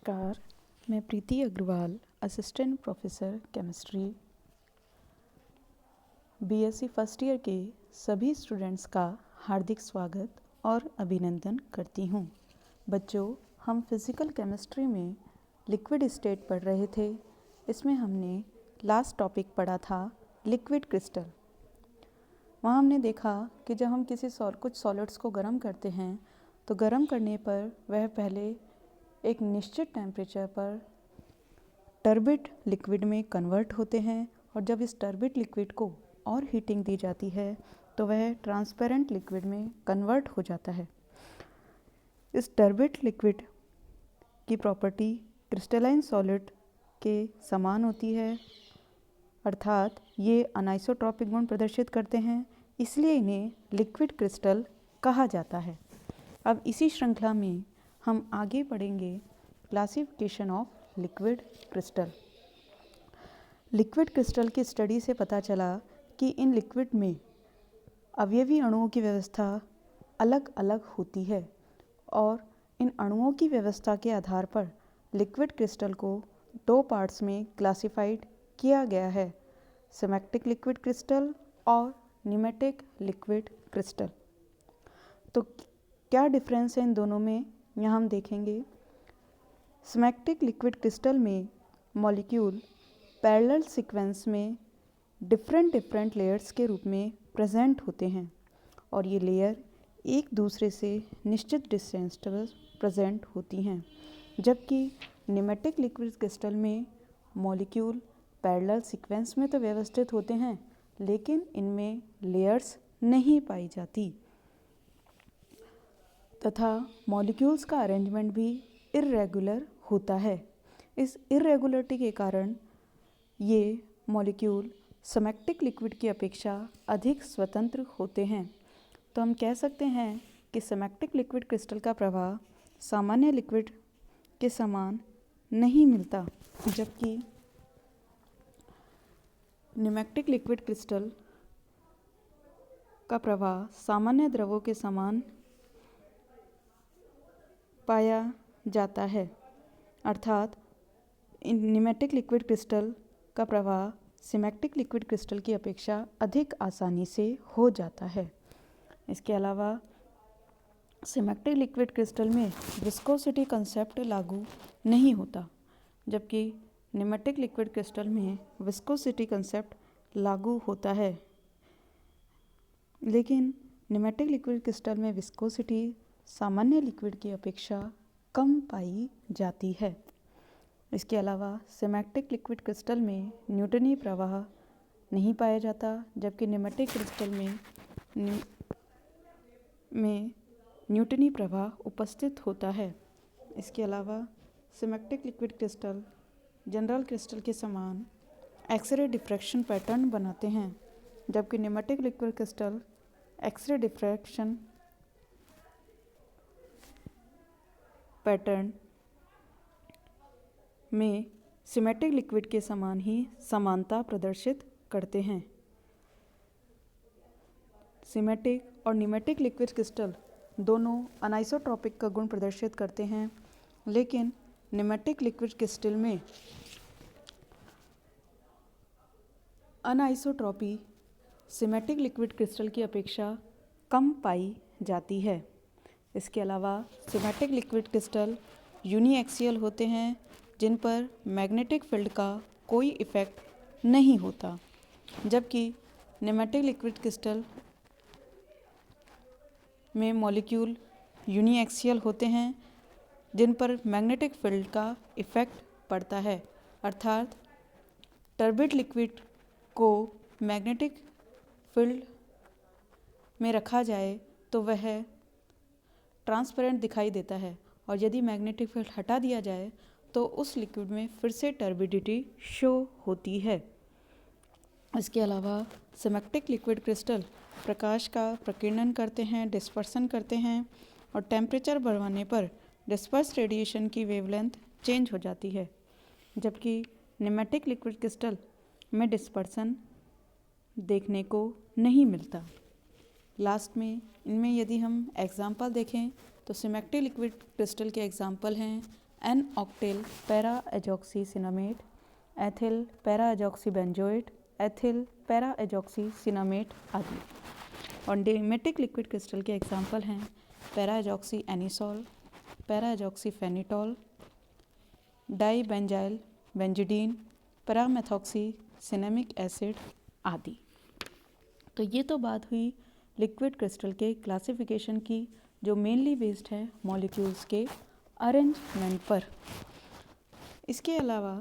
नमस्कार, मैं Preeti Agarwal, assistant professor chemistry, BSc first year के सभी स्टूडेंट्स का हार्दिक स्वागत और अभिनंदन करती हूँ। बच्चों, हम फिज़िकल केमिस्ट्री में लिक्विड स्टेट पढ़ रहे थे। इसमें हमने लास्ट टॉपिक पढ़ा था लिक्विड क्रिस्टल। वहाँ हमने देखा कि जब हम कुछ सॉलिड्स को गर्म करते हैं तो गर्म करने पर वह पहले एक निश्चित टेम्परेचर पर टर्बिड लिक्विड में कन्वर्ट होते हैं और जब इस टर्बिड लिक्विड को और हीटिंग दी जाती है तो वह ट्रांसपेरेंट लिक्विड में कन्वर्ट हो जाता है। इस टर्बिड लिक्विड की प्रॉपर्टी क्रिस्टलाइन सॉलिड के समान होती है, अर्थात ये अनाइसोट्रॉपिक गुण प्रदर्शित करते हैं, इसलिए इन्हें लिक्विड क्रिस्टल कहा जाता है। अब इसी श्रृंखला में हम आगे पढ़ेंगे classification of liquid crystal. Liquid crystal की स्टडी से पता चला कि इन लिक्विड में अवयवी अणुओं की व्यवस्था अलग अलग होती है और इन अणुओं की व्यवस्था के आधार पर लिक्विड क्रिस्टल को दो पार्ट्स में क्लासिफाइड किया गया है, सिमेट्रिक लिक्विड क्रिस्टल और न्यूमेटिक लिक्विड क्रिस्टल। तो क्या डिफरेंस है इन दोनों में, यहाँ हम देखेंगे। सिमेट्रिक लिक्विड क्रिस्टल में मॉलिक्यूल पैरेलल सीक्वेंस में डिफरेंट लेयर्स के रूप में प्रेजेंट होते हैं और ये लेयर एक दूसरे से निश्चित डिस्टेंस पर प्रेजेंट होती हैं, जबकि न्यूमेटिक लिक्विड क्रिस्टल में मॉलिक्यूल पैरेलल सीक्वेंस में तो व्यवस्थित होते हैं लेकिन इनमें लेयर्स नहीं पाई जाती तथा मॉलिक्यूल्स का अरेंजमेंट भी इर्रेगुलर होता है। इस इर्रेगुलरिटी के कारण ये मॉलिक्यूल सिमेट्रिक लिक्विड की अपेक्षा अधिक स्वतंत्र होते हैं। तो हम कह सकते हैं कि सिमेट्रिक लिक्विड क्रिस्टल का प्रवाह सामान्य लिक्विड के समान नहीं मिलता, जबकि न्यूमेटिक लिक्विड क्रिस्टल का प्रवाह सामान्य द्रवों के समान पाया जाता है, अर्थात न्यूमेटिक लिक्विड क्रिस्टल का प्रवाह सिमेट्रिक लिक्विड क्रिस्टल की अपेक्षा अधिक आसानी से हो जाता है। इसके अलावा सिमेट्रिक लिक्विड क्रिस्टल में विस्कोसिटी कंसेप्ट लागू नहीं होता, जबकि न्यूमेटिक लिक्विड क्रिस्टल में विस्कोसिटी कंसेप्ट लागू होता है। लेकिन न्यूमेटिक लिक्विड क्रिस्टल में विस्कोसिटी सामान्य लिक्विड की अपेक्षा कम पाई जाती है। इसके अलावा सिमेट्रिक लिक्विड क्रिस्टल में न्यूटनी प्रवाह नहीं पाया जाता, जबकि न्यूमेटिक क्रिस्टल में न्यूटनी प्रवाह उपस्थित होता है। इसके अलावा symmetric liquid crystal general crystal के समान एक्सरे डिफ्रैक्शन पैटर्न बनाते हैं, जबकि nematic liquid crystal x ray diffraction pattern में सिमेट्रिक लिक्विड के समान ही समानता प्रदर्शित करते हैं। सिमेट्रिक और न्यूमेटिक लिक्विड क्रिस्टल दोनों अनाइसोट्रॉपिक का गुण प्रदर्शित करते हैं, लेकिन न्यूमेटिक लिक्विड क्रिस्टल में अनाइसोट्रॉपी सिमेट्रिक लिक्विड क्रिस्टल की अपेक्षा कम पाई जाती है। इसके अलावा सिमेट्रिक लिक्विड क्रिस्टल यूनिएक्सियल होते हैं, जिन पर मैग्नेटिक फील्ड का कोई इफ़ेक्ट नहीं होता, जबकि न्यूमेटिक लिक्विड क्रिस्टल में मॉलिक्यूल यूनिएक्सियल होते हैं, जिन पर मैग्नेटिक फील्ड का इफ़ेक्ट पड़ता है, अर्थात टर्बिड लिक्विड को मैग्नेटिक फील्ड में रखा जाए तो वह ट्रांसपेरेंट दिखाई देता है और यदि मैग्नेटिक फील्ड हटा दिया जाए तो उस लिक्विड में फिर से टर्बिडिटी शो होती है। इसके अलावा सिमेट्रिक लिक्विड क्रिस्टल प्रकाश का प्रकीर्णन करते हैं, डिस्पर्सन करते हैं और टेम्परेचर बढ़ाने पर डिस्पर्स रेडिएशन की वेवलेंथ चेंज हो जाती है, जबकि न्यूमेटिक लिक्विड क्रिस्टल में डिस्पर्सन देखने को नहीं मिलता। लास्ट में इनमें यदि हम एग्जाम्पल देखें तो सिमेट्रिक लिक्विड क्रिस्टल के एग्जाम्पल हैं n octyl para azoxy cinnamate, ethyl para azoxy benzoate, ethyl para azoxy cinnamate आदि। और निमेटिक लिक्विड क्रिस्टल के एग्जाम्पल हैं para azoxy anisole, para azoxy phenetole, dibenzyl benzidine, para methoxy cinnamic acid आदि। तो ये तो बात हुई लिक्विड क्रिस्टल के क्लासिफिकेशन की, जो मेनली बेस्ड है मॉलिक्यूल्स के अरेंजमेंट पर। इसके अलावा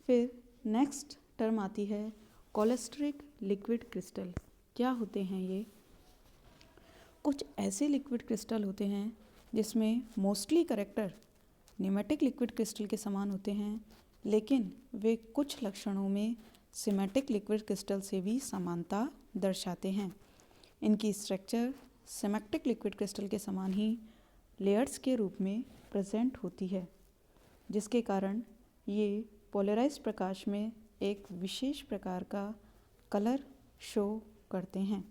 फिर नेक्स्ट टर्म आती है कॉलेस्ट्रिक लिक्विड क्रिस्टल। क्या होते हैं ये? कुछ ऐसे लिक्विड क्रिस्टल होते हैं जिसमें mostly character pneumatic liquid crystal के समान होते हैं, लेकिन वे कुछ लक्षणों में सिमेटिक लिक्विड क्रिस्टल से भी समानता दर्शाते हैं। इनकी स्ट्रक्चर सिमेटिक लिक्विड क्रिस्टल के समान ही लेयर्स के रूप में प्रेजेंट होती है, जिसके कारण ये पोलराइज प्रकाश में एक विशेष प्रकार का कलर शो करते हैं।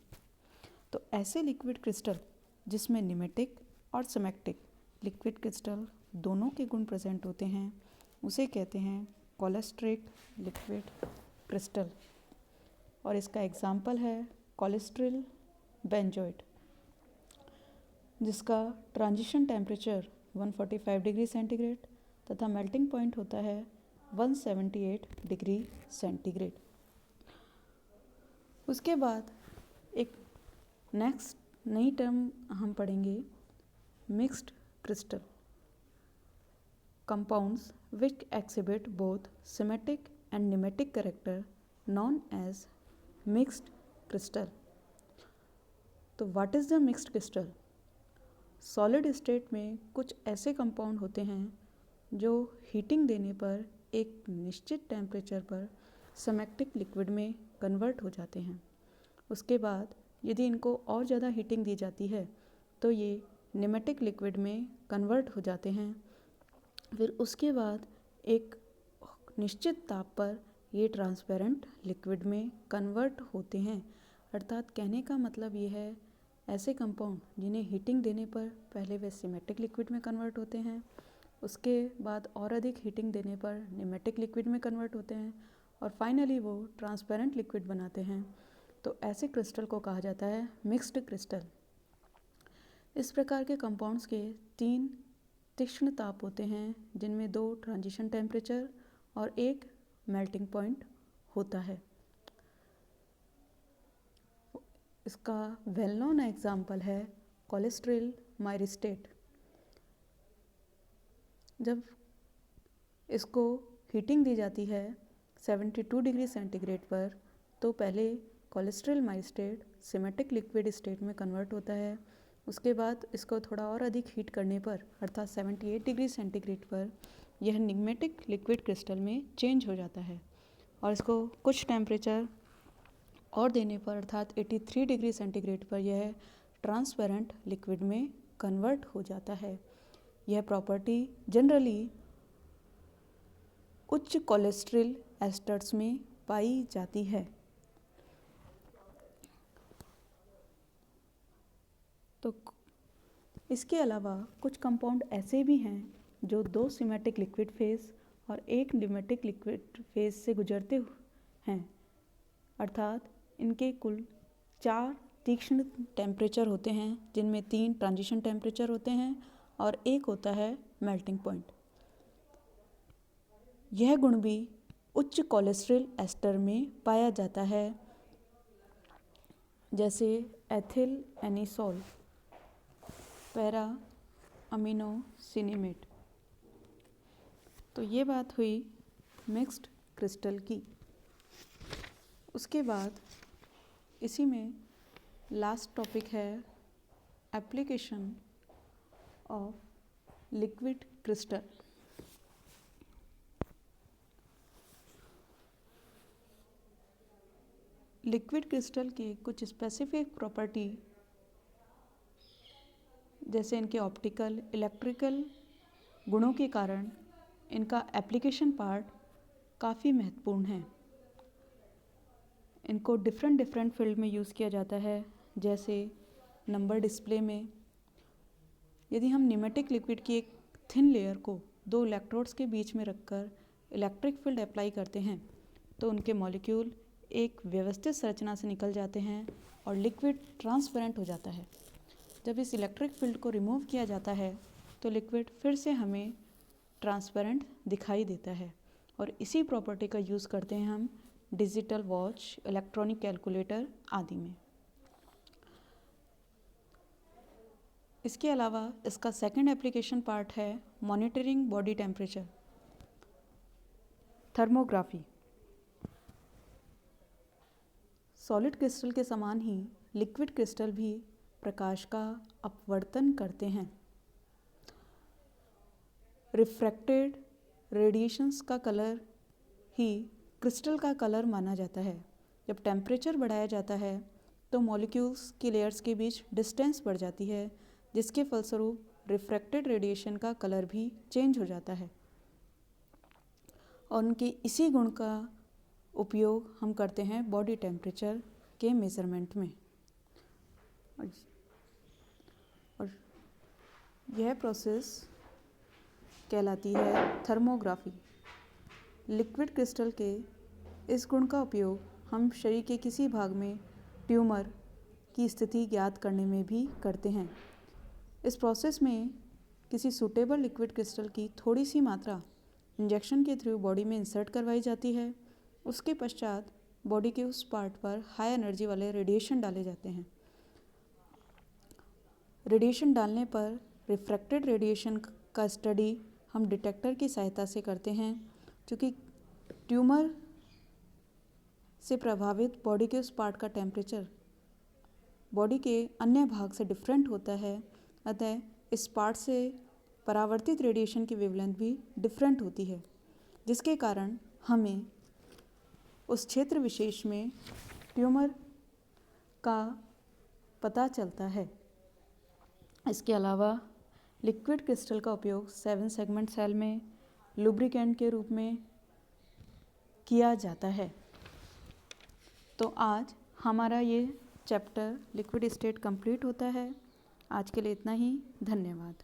तो ऐसे लिक्विड क्रिस्टल जिसमें निमेटिक और सिमेटिक लिक्विड क्रिस्टल दोनों के गुण प्रेजेंट होते हैं, उसे कहते हैं कॉलेस्ट्रिक लिक्विड क्रिस्टल। और इसका एग्जाम्पल है कॉलेस्ट्रिल बेंजोएट, जिसका ट्रांजिशन टेम्परेचर 145 डिग्री सेंटीग्रेड तथा मेल्टिंग पॉइंट होता है 178 डिग्री सेंटीग्रेड। उसके बाद एक नेक्स्ट नई टर्म हम पढ़ेंगे mixed crystal, compounds which exhibit both smectic and nematic character known as mixed crystal. तो what is the mixed crystal? Solid state में कुछ ऐसे कंपाउंड होते हैं जो हीटिंग देने पर एक निश्चित टेम्परेचर पर सिमेटिक लिक्विड में कन्वर्ट हो जाते हैं। उसके बाद यदि इनको और ज़्यादा हीटिंग दी जाती है तो ये निमेटिक लिक्विड में कन्वर्ट हो जाते हैं। फिर उसके बाद एक निश्चित ताप पर ये ट्रांसपेरेंट लिक्विड में कन्वर्ट होते हैं। अर्थात कहने का मतलब ये है, ऐसे कंपाउंड जिन्हें हीटिंग देने पर पहले वे सिमेटिक लिक्विड में कन्वर्ट होते हैं, उसके बाद और अधिक हीटिंग देने पर निमेटिक लिक्विड में कन्वर्ट होते हैं और फाइनली वो ट्रांसपेरेंट लिक्विड बनाते हैं। तो ऐसे क्रिस्टल को कहा जाता है मिक्स्ड क्रिस्टल। इस प्रकार के कंपाउंड्स के 3 तीक्ष्ण ताप होते हैं, जिनमें 2 ट्रांजिशन टेम्परेचर और 1 मेल्टिंग पॉइंट होता है। इसका वेल नोन एग्जाम्पल है कॉलेस्ट्रिल माइरिस्टेट। जब इसको हीटिंग दी जाती है 72 डिग्री सेंटीग्रेड पर, तो पहले कॉलेस्ट्रिल माइरिस्टेट सिमेटिक लिक्विड स्टेट में कन्वर्ट होता है। उसके बाद इसको थोड़ा और अधिक हीट करने पर अर्थात 78 डिग्री सेंटीग्रेड पर यह निमेटिक लिक्विड क्रिस्टल में चेंज हो जाता है और इसको कुछ टेम्परेचर और देने पर अर्थात 83 डिग्री सेंटीग्रेड पर यह ट्रांसपेरेंट लिक्विड में कन्वर्ट हो जाता है। यह प्रॉपर्टी जनरली उच्च कोलेस्ट्रॉल एस्टर्स में पाई जाती है। तो इसके अलावा कुछ कंपाउंड ऐसे भी हैं जो 2 सिमेटिक लिक्विड फेज और 1 निमेटिक लिक्विड फेज से गुजरते हैं, अर्थात इनके कुल 4 तीक्ष्ण टेम्परेचर होते हैं, जिनमें 3 ट्रांजिशन टेम्परेचर होते हैं और 1 होता है मेल्टिंग पॉइंट। यह गुण भी उच्च कोलेस्ट्रॉल एस्टर में पाया जाता है, जैसे एथिल एनिसॉल, पैरा अमीनो सिनेमेट। तो ये बात हुई मिक्स्ड क्रिस्टल की। उसके बाद इसी में लास्ट टॉपिक है application of liquid crystal. Liquid crystal की कुछ स्पेसिफिक प्रॉपर्टी, जैसे इनके ऑप्टिकल इलेक्ट्रिकल गुणों के कारण इनका एप्लीकेशन पार्ट काफ़ी महत्वपूर्ण है। इनको डिफरेंट फील्ड में यूज़ किया जाता है, जैसे नंबर डिस्प्ले में। यदि हम निमेटिक लिक्विड की एक थिन लेयर को दो इलेक्ट्रोड्स के बीच में रखकर इलेक्ट्रिक फील्ड अप्लाई करते हैं तो उनके मॉलिक्यूल एक व्यवस्थित संरचना से निकल जाते हैं और लिक्विड ट्रांसपेरेंट हो जाता है। जब इस इलेक्ट्रिक फील्ड को रिमूव किया जाता है तो लिक्विड फिर से हमें ट्रांसपेरेंट दिखाई देता है और इसी प्रॉपर्टी का यूज़ करते हैं हम डिजिटल वॉच, इलेक्ट्रॉनिक कैलकुलेटर आदि में। इसके अलावा इसका सेकंड एप्लीकेशन पार्ट है monitoring body temperature, thermography. Solid crystal के समान ही लिक्विड क्रिस्टल भी प्रकाश का अपवर्तन करते हैं। रिफ्रैक्टेड रेडिएशंस का कलर ही क्रिस्टल का कलर माना जाता है। जब टेम्परेचर बढ़ाया जाता है तो मॉलिक्यूल्स की लेयर्स के बीच डिस्टेंस बढ़ जाती है, जिसके फलस्वरूप रिफ्रैक्टेड रेडिएशन का कलर भी चेंज हो जाता है और उनके इसी गुण का उपयोग हम करते हैं बॉडी टेम्परेचर के मेज़रमेंट में। और यह प्रोसेस कहलाती है थर्मोग्राफी। लिक्विड क्रिस्टल के इस गुण का उपयोग हम शरीर के किसी भाग में ट्यूमर की स्थिति ज्ञात करने में भी करते हैं। इस प्रोसेस में किसी सूटेबल लिक्विड क्रिस्टल की थोड़ी सी मात्रा इंजेक्शन के थ्रू बॉडी में इंसर्ट करवाई जाती है। उसके पश्चात बॉडी के उस पार्ट पर हाई एनर्जी वाले रेडिएशन डाले जाते हैं। रेडिएशन डालने पर रिफ्रैक्टेड रेडिएशन का स्टडी हम डिटेक्टर की सहायता से करते हैं। क्योंकि ट्यूमर से प्रभावित बॉडी के उस पार्ट का टेम्परेचर बॉडी के अन्य भाग से डिफरेंट होता है, अतः इस पार्ट से परावर्तित रेडिएशन की वेवलेंथ भी डिफरेंट होती है, जिसके कारण हमें उस क्षेत्र विशेष में ट्यूमर का पता चलता है। इसके अलावा लिक्विड क्रिस्टल का उपयोग 7 सेगमेंट सेल में लुब्रिकेंट के रूप में किया जाता है। तो आज हमारा ये चैप्टर लिक्विड स्टेट कंप्लीट होता है। आज के लिए इतना ही। धन्यवाद।